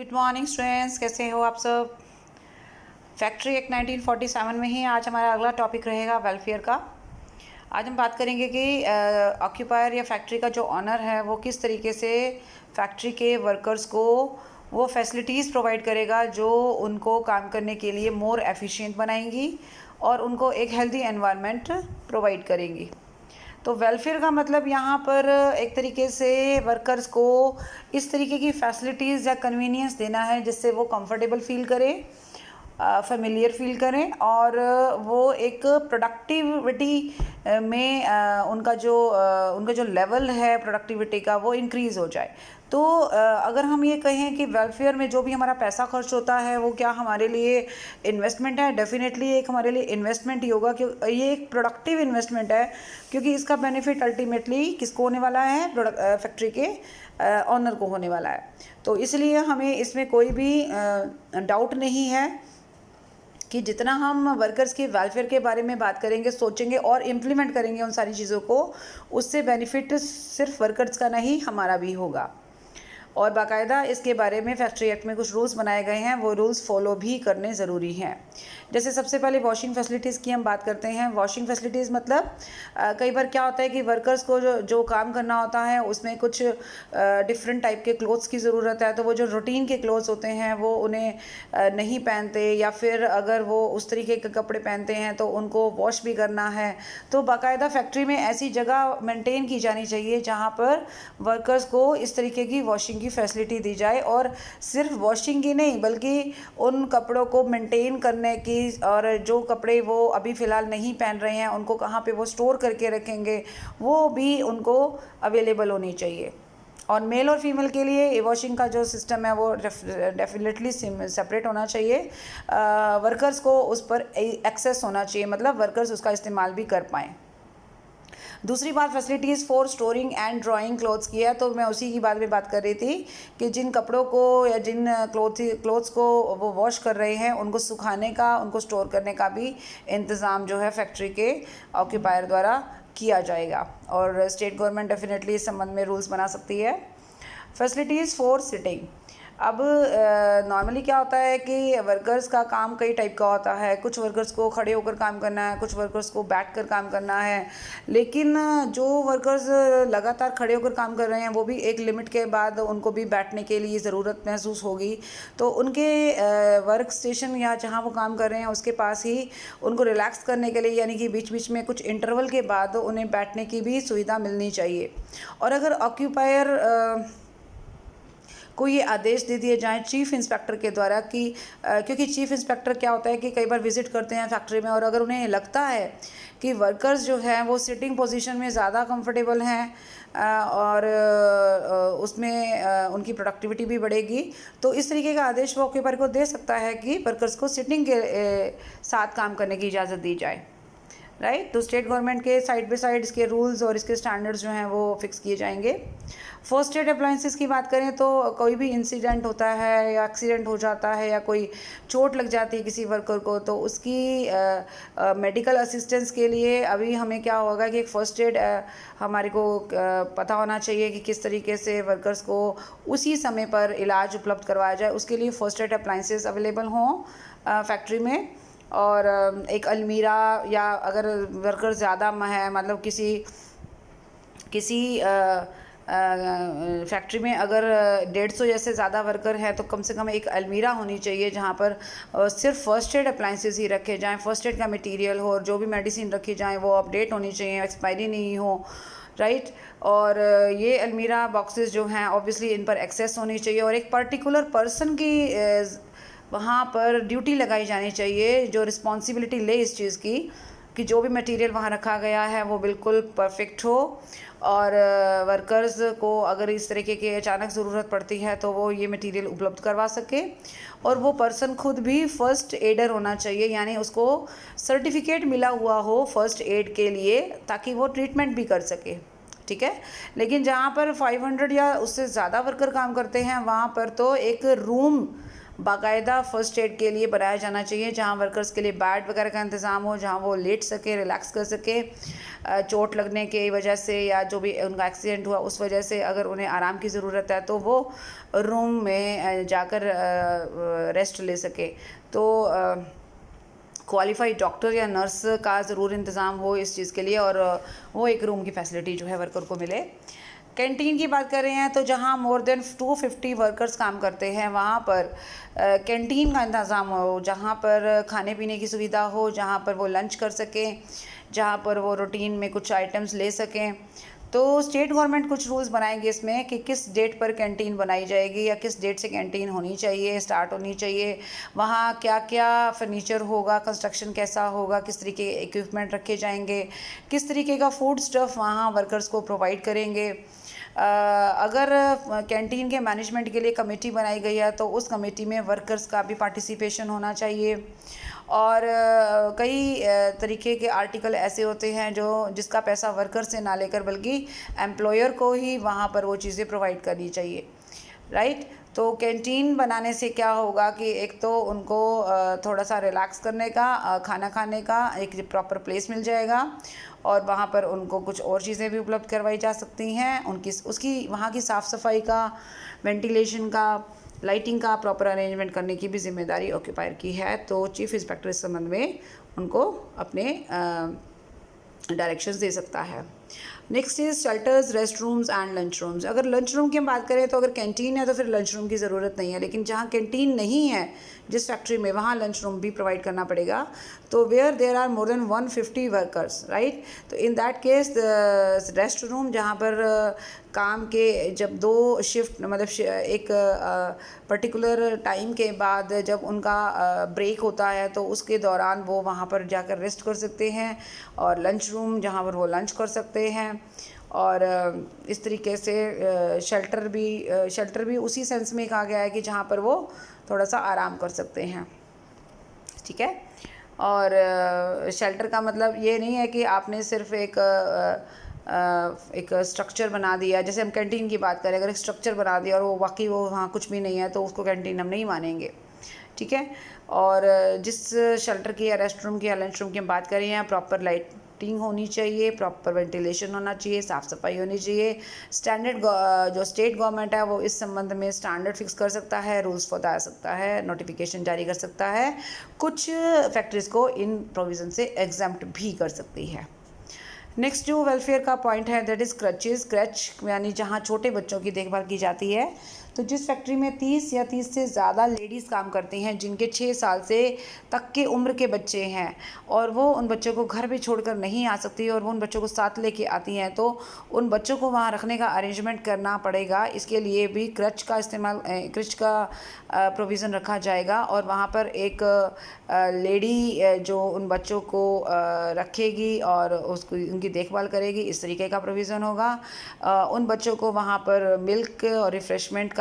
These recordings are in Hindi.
गुड मॉर्निंग स्टूडेंट्स, कैसे हो आप सब। फैक्ट्री एक्ट 1947 में ही आज हमारा अगला टॉपिक रहेगा वेलफेयर का। आज हम बात करेंगे कि ऑक्यूपायर या फैक्ट्री का जो ऑनर है वो किस तरीके से फैक्ट्री के वर्कर्स को वो फैसिलिटीज़ प्रोवाइड करेगा जो उनको काम करने के लिए मोर एफिशिएंट बनाएंगी और उनको एक हेल्दी एनवायरनमेंट प्रोवाइड करेंगी। तो वेलफेयर का मतलब यहाँ पर एक तरीके से वर्कर्स को इस तरीके की फैसिलिटीज़ या कन्वीनियंस देना है जिससे वो कंफर्टेबल फील करें, फेमिलियर फील करें और वो एक प्रोडक्टिविटी में उनका जो लेवल है प्रोडक्टिविटी का वो इंक्रीज़ हो जाए। तो अगर हम ये कहें कि वेलफेयर में जो भी हमारा पैसा खर्च होता है वो क्या हमारे लिए इन्वेस्टमेंट है, डेफिनेटली एक हमारे लिए इन्वेस्टमेंट ही होगा कि ये एक प्रोडक्टिव इन्वेस्टमेंट है, क्योंकि इसका बेनिफिट अल्टीमेटली किसको होने वाला है, फैक्ट्री के ऑनर को होने वाला है। तो इसलिए हमें इसमें कोई भी डाउट नहीं है कि जितना हम वर्कर्स के वेलफेयर के बारे में बात करेंगे, सोचेंगे और इम्प्लीमेंट करेंगे उन सारी चीज़ों को, उससे बेनिफिट सिर्फ वर्कर्स का नहीं हमारा भी होगा। और बाकायदा इसके बारे में फैक्ट्री एक्ट में कुछ रूल्स बनाए गए हैं, वो रूल्स फॉलो भी करने ज़रूरी हैं। जैसे सबसे पहले वॉशिंग फैसिलिटीज़ की हम बात करते हैं। वॉशिंग फैसिलिटीज़ मतलब कई बार क्या होता है कि वर्कर्स को जो काम करना होता है उसमें कुछ डिफरेंट टाइप के क्लोथ्स की ज़रूरत है, तो वो जो रूटीन के क्लोथ्स होते हैं वो उन्हें नहीं पहनते, या फिर अगर वो उस तरीके के कपड़े पहनते हैं तो उनको वॉश भी करना है। तो बाकायदा फैक्ट्री में ऐसी जगह मेंटेन की जानी चाहिए जहाँ पर वर्कर्स को इस तरीके की वॉशिंग की फैसिलिटी दी जाए, और सिर्फ वॉशिंग की नहीं बल्कि उन कपड़ों को मेंटेन करने की, और जो कपड़े वो अभी फ़िलहाल नहीं पहन रहे हैं उनको कहाँ पे वो स्टोर करके रखेंगे वो भी उनको अवेलेबल होनी चाहिए। और मेल और फीमेल के लिए वॉशिंग का जो सिस्टम है वो डेफिनेटली सेपरेट होना चाहिए। वर्कर्स को उस पर एक्सेस होना चाहिए, मतलब वर्कर्स उसका इस्तेमाल भी कर पाएँ। दूसरी बात facilities for storing and drawing clothes की है। तो मैं उसी की बात में बात कर रही थी कि जिन कपड़ों को या जिन क्लोथ्स को वो वॉश कर रहे हैं उनको सुखाने का, उनको स्टोर करने का भी इंतज़ाम जो है फैक्ट्री के ऑक्यूपायर द्वारा किया जाएगा, और स्टेट गवर्नमेंट डेफिनेटली इस संबंध में रूल्स बना सकती है। Facilities for sitting. अब नॉर्मली क्या होता है कि वर्कर्स का काम कई टाइप का होता है। कुछ वर्कर्स को खड़े होकर काम करना है, कुछ वर्कर्स को बैठकर काम करना है, लेकिन जो वर्कर्स लगातार खड़े होकर काम कर रहे हैं वो भी एक लिमिट के बाद उनको भी बैठने के लिए ज़रूरत महसूस होगी। तो उनके वर्क स्टेशन या जहाँ वो काम कर रहे हैं उसके पास ही उनको रिलैक्स करने के लिए, यानी कि बीच बीच में कुछ इंटरवल के बाद उन्हें बैठने की भी सुविधा मिलनी चाहिए। और अगर ऑक्यूपायर को ये आदेश दे दिए जाएँ चीफ़ इंस्पेक्टर के द्वारा कि क्योंकि चीफ़ इंस्पेक्टर क्या होता है कि कई बार विज़िट करते हैं फैक्ट्री में, और अगर उन्हें लगता है कि वर्कर्स जो हैं वो सिटिंग पोजीशन में ज़्यादा कंफर्टेबल हैं और उसमें उनकी प्रोडक्टिविटी भी बढ़ेगी, तो इस तरीके का आदेश वो ऑक्यूपायर को दे सकता है कि वर्कर्स को सिटिंग के साथ काम करने की इजाज़त दी जाए, राइट। तो स्टेट गवर्नमेंट के साइड बाई साइड इसके रूल्स और इसके स्टैंडर्ड्स जो हैं वो फिक्स किए जाएंगे। फर्स्ट एड अप्लायंसेस की बात करें तो कोई भी इंसिडेंट होता है या एक्सीडेंट हो जाता है या कोई चोट लग जाती है किसी वर्कर को, तो उसकी मेडिकल असिस्टेंस के लिए अभी हमें क्या होगा कि एक फ़र्स्ट एड हमारे को पता होना चाहिए कि किस तरीके से वर्कर्स को उसी समय पर इलाज उपलब्ध करवाया जाए। उसके लिए फ़र्स्ट एड अप्लायंसेस अवेलेबल हों फैक्ट्री में, और एक अलमीरा, या अगर वर्कर ज़्यादा है, मतलब किसी फैक्ट्री में अगर 150 जैसे ज़्यादा वर्कर हैं तो कम से कम एक अलमीरा होनी चाहिए जहाँ पर सिर्फ फर्स्ट एड अप्लायंसेस ही रखे जाएं, फर्स्ट एड का मटेरियल हो, और जो भी मेडिसिन रखी जाएं वो अपडेट होनी चाहिए, एक्सपायरी नहीं हो, राइट। और ये अलमीरा बॉक्सेस जो हैं ऑब्वियसली इन पर एक्सेस होनी चाहिए, और एक पर्टिकुलर पर्सन की वहाँ पर ड्यूटी लगाई जानी चाहिए जो रिस्पॉन्सिबिलिटी ले इस चीज़ की कि जो भी मटेरियल वहाँ रखा गया है वो बिल्कुल परफेक्ट हो, और वर्कर्स को अगर इस तरीके की अचानक ज़रूरत पड़ती है तो वो ये मटेरियल उपलब्ध करवा सके। और वो पर्सन खुद भी फ़र्स्ट एडर होना चाहिए, यानी उसको सर्टिफिकेट मिला हुआ हो फ़र्स्ट एड के लिए, ताकि वो ट्रीटमेंट भी कर सके, ठीक है। लेकिन जहाँ पर 500 या उससे ज़्यादा वर्कर काम करते हैं वहाँ पर तो एक रूम बाकायदा फ़र्स्ट एड के लिए बनाया जाना चाहिए, जहाँ वर्कर्स के लिए बेड वगैरह का इंतज़ाम हो, जहाँ वो लेट सके, रिलैक्स कर सके। चोट लगने की वजह से या जो भी उनका एक्सीडेंट हुआ उस वजह से अगर उन्हें आराम की ज़रूरत है तो वो रूम में जाकर रेस्ट ले सके। तो क्वालिफाइड डॉक्टर या नर्स का ज़रूर इंतज़ाम हो इस चीज़ के लिए, और वो एक रूम की फैसिलिटी जो है वर्कर को मिले। कैंटीन की बात कर रहे हैं तो जहाँ मोर देन 250 वर्कर्स काम करते हैं वहाँ पर कैंटीन का इंतज़ाम हो, जहाँ पर खाने पीने की सुविधा हो, जहाँ पर वो लंच कर सकें, जहाँ पर वो रूटीन में कुछ आइटम्स ले सकें। तो स्टेट गवर्नमेंट कुछ रूल्स बनाएंगे इसमें कि किस डेट पर कैंटीन बनाई जाएगी या किस डेट से कैंटीन होनी चाहिए, स्टार्ट होनी चाहिए, वहाँ क्या क्या फर्नीचर होगा, कंस्ट्रक्शन कैसा होगा, किस तरीके के इक्विपमेंट रखे जाएंगे, किस तरीके का फूड स्टफ़ वहाँ वर्कर्स को प्रोवाइड करेंगे। अगर कैंटीन के मैनेजमेंट के लिए कमेटी बनाई गई है तो उस कमेटी में वर्कर्स का भी पार्टिसिपेशन होना चाहिए। और कई तरीके के आर्टिकल ऐसे होते हैं जो जिसका पैसा वर्कर से ना लेकर बल्कि एम्प्लॉयर को ही वहाँ पर वो चीज़ें प्रोवाइड करनी चाहिए, राइट। तो कैंटीन बनाने से क्या होगा कि एक तो उनको थोड़ा सा रिलैक्स करने का, खाना खाने का एक प्रॉपर प्लेस मिल जाएगा, और वहाँ पर उनको कुछ और चीज़ें भी उपलब्ध करवाई जा सकती हैं। उसकी वहाँ की साफ़ सफाई का, वेंटिलेशन का, लाइटिंग का प्रॉपर अरेंजमेंट करने की भी जिम्मेदारी ऑक्यूपायर की है। तो चीफ इंस्पेक्टर इस संबंध में उनको अपने डायरेक्शंस दे सकता है। Next is shelters, rest rooms and lunch rooms. अगर लंच रूम की हम बात करें तो अगर कैंटीन है तो फिर लंच रूम की ज़रूरत नहीं है, लेकिन जहाँ कैंटीन नहीं है जिस फैक्ट्री में, वहाँ लंच रूम भी प्रोवाइड करना पड़ेगा। तो where there are more than 150 workers, right, तो in that case rest room, जहाँ पर काम के जब 2 शिफ्ट मतलब एक पर्टिकुलर टाइम के बाद जब उनका ब्रेक होता है तो उसके दौरान वो वहाँ पर जाकर रेस्ट कर सकते हैं, और लंच रूम जहाँ पर वो लंच कर सकते हैं। और इस तरीके से शेल्टर भी उसी सेंस में कहा गया है कि जहाँ पर वो थोड़ा सा आराम कर सकते हैं, ठीक है। और शेल्टर का मतलब ये नहीं है कि आपने सिर्फ एक स्ट्रक्चर बना दिया, जैसे हम कैंटीन की बात करें, अगर एक स्ट्रक्चर बना दिया और वो बाकी वो वहाँ कुछ भी नहीं है तो उसको कैंटीन हम नहीं मानेंगे, ठीक है। और जिस शेल्टर की या रेस्ट रूम की या लंच रूम की हम बात कर रहे हैं, प्रॉपर लाइटिंग होनी चाहिए, प्रॉपर वेंटिलेशन होना चाहिए, साफ़ सफाई होनी चाहिए। स्टैंडर्ड जो स्टेट गवर्नमेंट है वो इस संबंध में स्टैंडर्ड फिक्स कर सकता है, रूल्स बता सकता है, नोटिफिकेशन जारी कर सकता है, कुछ फैक्ट्रीज़ को इन प्रोविज़न से एग्जम्प्ट भी कर सकती है। नेक्स्ट जो वेलफेयर का पॉइंट है दैट इज़ क्रचेज़। क्रच यानी जहाँ छोटे बच्चों की देखभाल की जाती है। तो जिस फैक्ट्री में 30 या 30 से ज़्यादा लेडीज़ काम करती हैं जिनके 6 साल से तक के उम्र के बच्चे हैं, और वो उन बच्चों को घर पे छोड़कर नहीं आ सकती और वो उन बच्चों को साथ लेके आती हैं, तो उन बच्चों को वहाँ रखने का अरेंजमेंट करना पड़ेगा। इसके लिए भी क्रच का प्रोविज़न रखा जाएगा, और वहाँ पर एक लेडी जो उन बच्चों को रखेगी और उसको उनकी देखभाल करेगी, इस तरीके का प्रोविज़न होगा। उन बच्चों को वहाँ पर मिल्क और रिफ़्रेशमेंट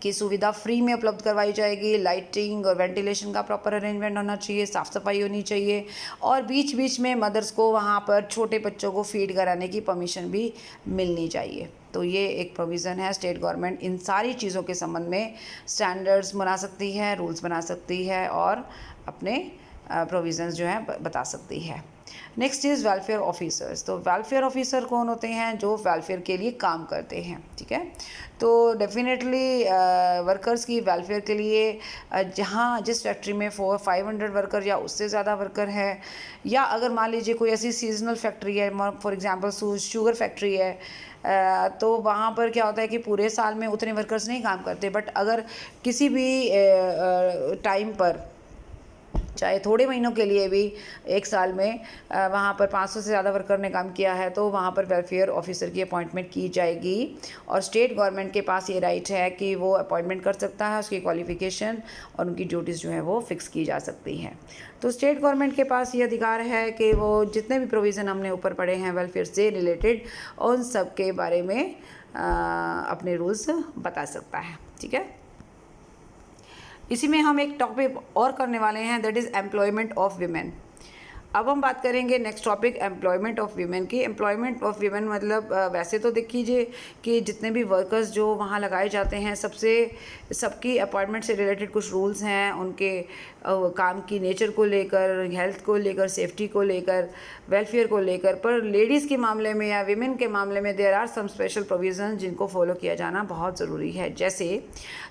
की सुविधा फ्री में उपलब्ध करवाई जाएगी। लाइटिंग और वेंटिलेशन का प्रॉपर अरेंजमेंट होना चाहिए, साफ़ सफाई होनी चाहिए, और बीच बीच में मदर्स को वहाँ पर छोटे बच्चों को फीड कराने की परमिशन भी मिलनी चाहिए। तो ये एक प्रोविज़न है। स्टेट गवर्नमेंट इन सारी चीज़ों के संबंध में स्टैंडर्ड्स बना सकती है, रूल्स बना सकती है, और अपने प्रोविज़न्स जो हैं बता सकती है। Next is welfare officers. तो वेलफेयर ऑफिसर कौन होते हैं? जो वेलफेयर के लिए काम करते हैं, ठीक है। तो डेफिनेटली वर्कर्स की वेलफेयर के लिए जहाँ जिस फैक्ट्री में 500 वर्कर या उससे ज़्यादा वर्कर है, या अगर मान लीजिए कोई ऐसी सीजनल फैक्ट्री है, फॉर एग्जांपल शुगर फैक्ट्री है, तो वहाँ पर क्या होता है कि पूरे साल में उतने वर्कर्स नहीं काम करते, बट अगर किसी भी टाइम पर, चाहे थोड़े महीनों के लिए भी, एक साल में वहाँ पर 500 से ज़्यादा वर्कर ने काम किया है, तो वहाँ पर वेलफेयर ऑफिसर की अपॉइंटमेंट की जाएगी। और स्टेट गवर्नमेंट के पास ये राइट है कि वो अपॉइंटमेंट कर सकता है, उसकी क्वालिफ़िकेशन और उनकी ड्यूटीज़ जो है वो फिक्स की जा सकती हैं। तो स्टेट गवर्नमेंट के पास ये अधिकार है कि वो जितने भी प्रोविज़न हमने ऊपर पढ़े हैं वेलफेयर से रिलेटेड, उन सब के बारे में अपने रूल्स बता सकता है, ठीक है। इसी में हम एक टॉपिक और करने वाले हैं, that is employment of women. अब हम बात करेंगे next topic employment of women की। एम्प्लॉयमेंट ऑफ वीमेन मतलब वैसे तो देख लीजिए कि जितने भी वर्कर्स जो वहाँ लगाए जाते हैं सबकी अपॉइंटमेंट से रिलेटेड कुछ रूल्स हैं, उनके काम की नेचर को लेकर, हेल्थ को लेकर, सेफ्टी को लेकर, वेलफेयर को लेकर। पर लेडीज़ के मामले में या वीमेन के मामले में there are some special provision जिनको फॉलो किया जाना बहुत ज़रूरी है। जैसे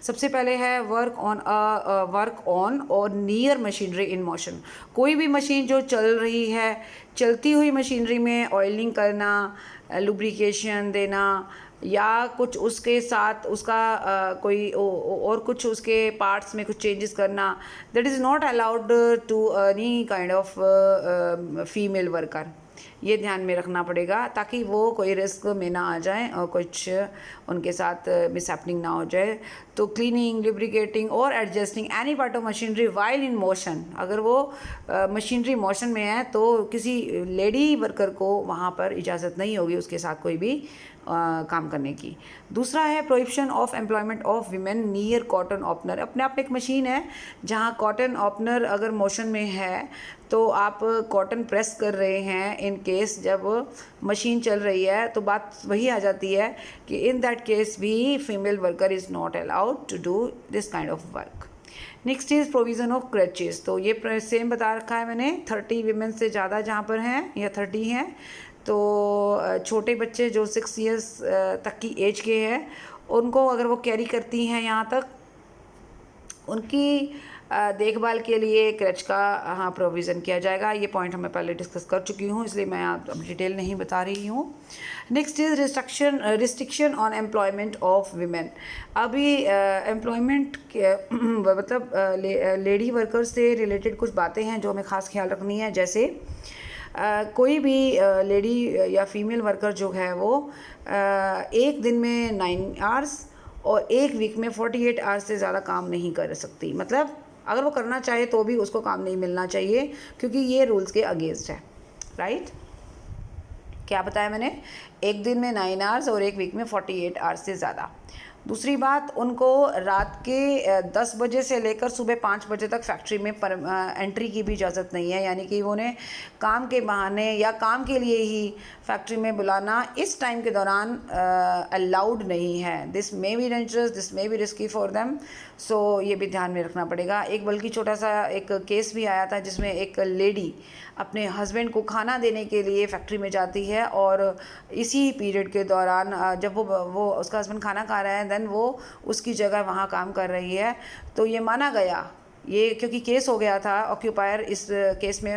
सबसे पहले है वर्क ऑन और नियर मशीनरी इन मोशन। कोई भी मशीन जो चल रही है, चलती हुई मशीनरी में ऑयलिंग करना, लुब्रिकेशन देना या कुछ उसके साथ उसका कोई और कुछ उसके पार्ट्स में कुछ चेंजेस करना, that is not allowed to any kind of female worker. ये ध्यान में रखना पड़ेगा ताकि वो कोई रिस्क में ना आ जाए और कुछ उनके साथ मिसहैपनिंग ना हो जाए। तो क्लीनिंग, लुब्रिकेटिंग और adjusting any part of machinery while in motion, अगर वो मशीनरी मोशन में है तो किसी लेडी वर्कर को वहाँ पर इजाज़त नहीं होगी उसके साथ कोई भी काम करने की। दूसरा है prohibition of employment of women near cotton opener. अपने आप एक मशीन है जहाँ कॉटन ओपनर अगर मोशन में है तो आप कॉटन प्रेस कर रहे हैं, इन केस जब मशीन चल रही है तो बात वही आ जाती है कि इन दैट केस भी female worker is not allowed to do this kind of work. Next is provision of crutches. तो ये सेम बता रखा है मैंने, 30 वीमेन से ज़्यादा जहाँ पर हैं या 30 हैं तो छोटे बच्चे जो 6 ईयर्स तक की एज के हैं उनको अगर वो कैरी करती हैं यहाँ तक, उनकी देखभाल के लिए क्रच का हाँ प्रोविज़न किया जाएगा। ये पॉइंट मैं पहले डिस्कस कर चुकी हूँ इसलिए मैं आप डिटेल नहीं बता रही हूँ। Next is restriction on employment of women. अभी एम्प्लॉयमेंट मतलब लेडी वर्कर से रिलेटेड कुछ बातें हैं जो हमें ख़ास ख्याल रखनी है। जैसे कोई भी लेडी या फीमेल वर्कर जो है वो एक दिन में 9 आवर्स और एक वीक में 48 आवर्स से ज़्यादा काम नहीं कर सकती। मतलब अगर वो करना चाहे तो भी उसको काम नहीं मिलना चाहिए क्योंकि ये रूल्स के अगेंस्ट है। राइट, क्या बताया मैंने, एक दिन में 9 आवर्स और एक वीक में 48 आवर्स से ज़्यादा। दूसरी बात, उनको रात के 10 बजे से लेकर सुबह 5 बजे तक फैक्ट्री में एंट्री की भी इजाज़त नहीं है, यानी कि उन्हें काम के बहाने या काम के लिए ही फैक्ट्री में बुलाना इस टाइम के दौरान अलाउड नहीं है। This may be dangerous, this may be risky for them, so ये भी ध्यान में रखना पड़ेगा। एक बल्कि छोटा सा एक केस भी आया था जिसमें एक लेडी अपने हस्बैंड को खाना देने के लिए फैक्ट्री में जाती है और इसी पीरियड के दौरान जब वो उसका हस्बैंड खाना खा रहा है देन वो उसकी जगह वहाँ काम कर रही है। तो ये माना गया, ये क्योंकि केस हो गया था, ऑक्यूपायर इस केस में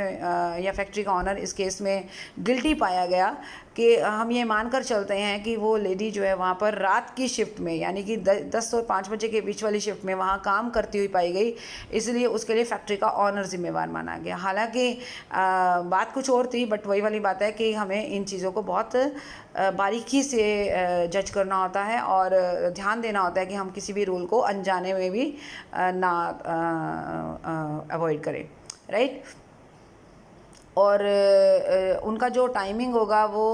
या फैक्ट्री का ऑनर इस केस में गिल्टी पाया गया कि हम ये मानकर चलते हैं कि वो लेडी जो है वहाँ पर रात की शिफ्ट में यानी कि 10 और 5 बजे के बीच वाली शिफ्ट में वहाँ काम करती हुई पाई गई, इसलिए उसके लिए फैक्ट्री का ऑनर जिम्मेवार माना गया। हालांकि बात कुछ और थी, बट वही वाली बात है कि हमें इन चीज़ों को बहुत बारीकी से जज करना होता है और ध्यान देना होता है कि हम किसी भी रूल को अनजाने में भी ना अवॉइड करें। राइट, और उनका जो टाइमिंग होगा वो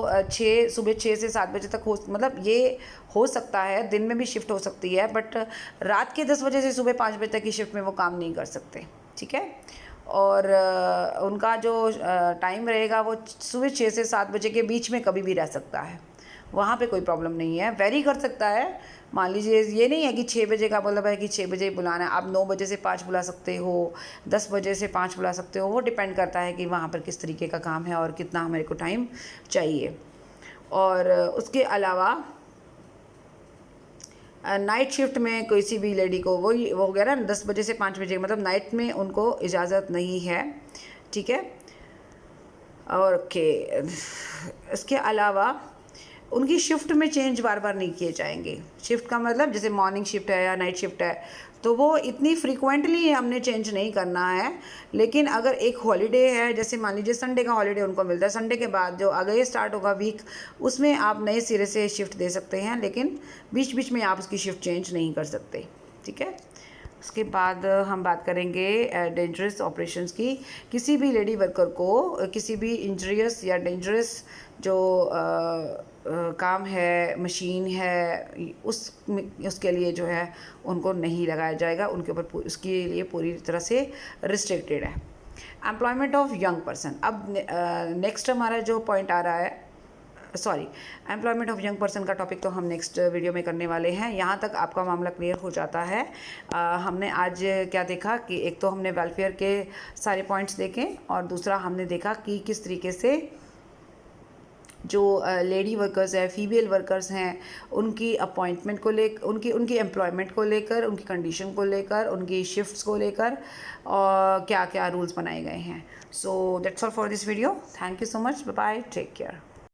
सुबह 6 से 7 बजे तक मतलब ये हो सकता है, दिन में भी शिफ्ट हो सकती है, बट रात के 10 बजे से सुबह 5 बजे तक की शिफ्ट में वो काम नहीं कर सकते। ठीक है, और उनका जो टाइम रहेगा वो सुबह 6 से 7 बजे के बीच में कभी भी रह सकता है, वहाँ पे कोई प्रॉब्लम नहीं है, वेरी कर सकता है। मान लीजिए ये नहीं है कि 6 बजे का मतलब है कि 6 बजे बुलाना है, आप 9 बजे से 5 बुला सकते हो, 10 बजे से 5 बुला सकते हो, वो डिपेंड करता है कि वहाँ पर किस तरीके का काम है और कितना हमारे को टाइम चाहिए। और उसके अलावा नाइट शिफ्ट में किसी भी लेडी को वो हो गया ना 10 बजे से 5 बजे, मतलब नाइट में उनको इजाज़त नहीं है। ठीक है, और इसके अलावा उनकी शिफ्ट में चेंज बार बार नहीं किए जाएंगे। शिफ्ट का मतलब जैसे मॉर्निंग शिफ्ट है या नाइट शिफ्ट है तो वो इतनी फ्रीक्वेंटली हमने चेंज नहीं करना है, लेकिन अगर एक हॉलीडे है, जैसे मान लीजिए संडे का हॉलीडे उनको मिलता है, संडे के बाद जो अगले स्टार्ट होगा वीक उसमें आप नए सिरे से शिफ्ट दे सकते हैं, लेकिन बीच बीच में आप उसकी शिफ्ट चेंज नहीं कर सकते। ठीक है, उसके बाद हम बात करेंगे डेंजरस ऑपरेशंस की। किसी भी लेडी वर्कर को किसी भी इंजरियस या डेंजरस जो काम है, मशीन है, उसके लिए जो है उनको नहीं लगाया जाएगा, उनके ऊपर उसके लिए पूरी तरह से रिस्ट्रिक्टेड है। Employment of young person. अब नेक्स्ट हमारा जो पॉइंट आ रहा है, sorry, employment of young person का टॉपिक तो हम नेक्स्ट वीडियो में करने वाले हैं। यहाँ तक आपका मामला क्लियर हो जाता है। हमने आज क्या देखा कि एक तो हमने वेलफेयर के सारे पॉइंट्स देखे और दूसरा हमने देखा कि किस तरीके से जो लेडी वर्कर्स हैं, फीमेल वर्कर्स हैं, उनकी अपॉइंटमेंट को लेकर, उनकी एम्प्लॉयमेंट को लेकर, उनकी कंडीशन को लेकर, उनकी शिफ्ट्स को लेकर और क्या क्या रूल्स बनाए गए हैं। So that's all for this video. Thank you so much, bye bye, take care.